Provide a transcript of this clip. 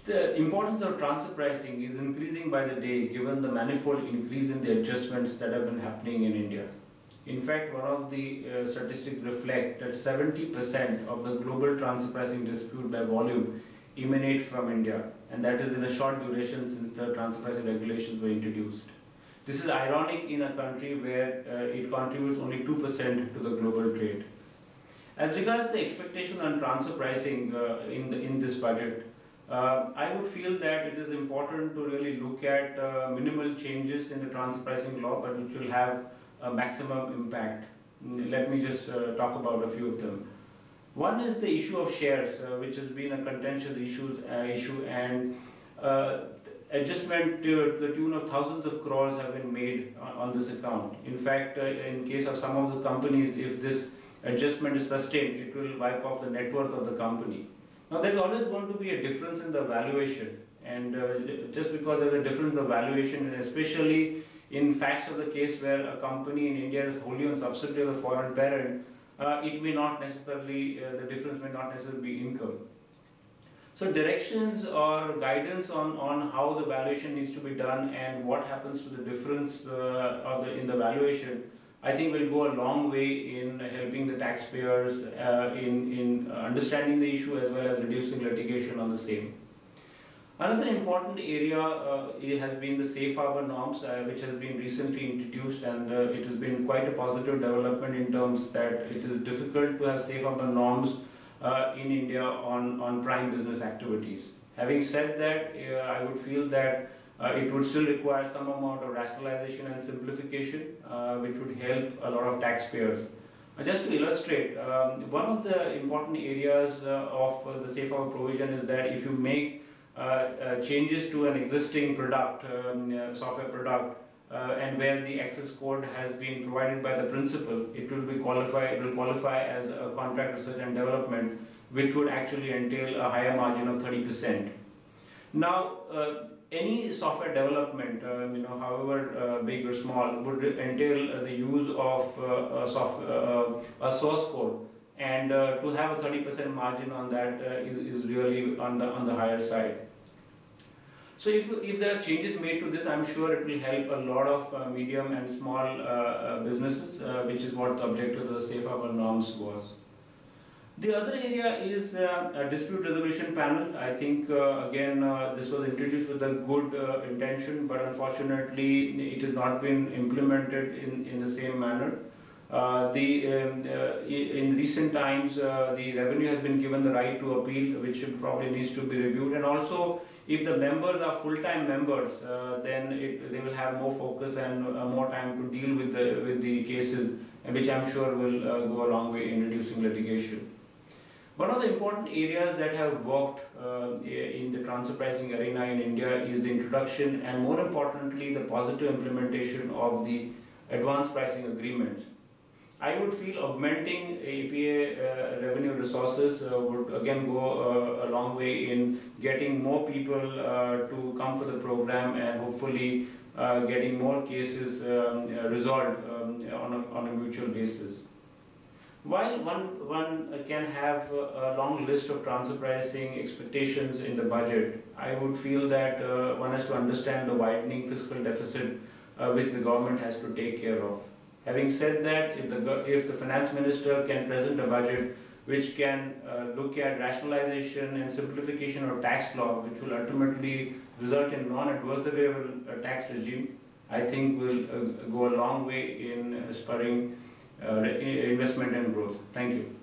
The importance of transfer pricing is increasing by the day given the manifold increase in the adjustments that have been happening in India. In fact, one of the statistics reflect that 70% of the global transfer pricing dispute by volume emanate from India, and that is in a short duration since the transfer pricing regulations were introduced. This is ironic in a country where it contributes only 2% to the global trade. As regards the expectation on transfer pricing in this budget, I would feel that it is important to really look at minimal changes in the transfer pricing law, but which will have a maximum impact. Let me just talk about a few of them. One is the issue of shares, which has been a contentious issue and adjustment to the tune of thousands of crores have been made on this account. In fact, in case of some of the companies, if this adjustment is sustained, it will wipe off the net worth of the company. Now, there's always going to be a difference in the valuation, and just because there's a difference in the valuation, and especially in facts of the case where a company in India is wholly owned subsidiary of the foreign parent, it may not necessarily, the difference may not necessarily be income. So directions or guidance on how the valuation needs to be done and what happens to the difference in the valuation, I think will go a long way in helping the taxpayers in understanding the issue as well as reducing litigation on the same. Another important area has been the safe harbor norms, which has been recently introduced, and it has been quite a positive development in terms that it is difficult to have safe harbor norms in India on prime business activities. Having said that, I would feel that it would still require some amount of rationalization and simplification, which would help a lot of taxpayers. Just to illustrate, one of the important areas of the safe harbor provision is that if you make changes to an existing product, software product, and where the access code has been provided by the principal, it will qualify as a contract research and development, which would actually entail a higher margin of 30%. Now, any software development, however big or small, would entail the use of a source code, and to have a 30% margin on that is really on the higher side. So if there are changes made to this, I'm sure it will help a lot of medium and small businesses, which is what the objective of the safe harbor norms was. The other area is a dispute resolution panel. I think again this was introduced with a good intention, but unfortunately it has not been implemented in the same manner. In recent times, the revenue has been given the right to appeal, which probably needs to be reviewed, and also if the members are full-time members, then they will have more focus and more time to deal with the cases, which I'm sure will go a long way in reducing litigation. One of the important areas that have worked in the transfer pricing arena in India is the introduction and, more importantly, the positive implementation of the advanced pricing agreements. I would feel augmenting APA revenue resources would again go a long way in getting more people to come for the program and hopefully getting more cases resolved on a mutual basis. While one can have a long list of transfer pricing expectations in the budget, I would feel that one has to understand the widening fiscal deficit which the government has to take care of. Having said that, if the finance minister can present a budget which can look at rationalization and simplification of tax law, which will ultimately result in non-adversarial tax regime, I think will go a long way in spurring investment and growth. Thank you.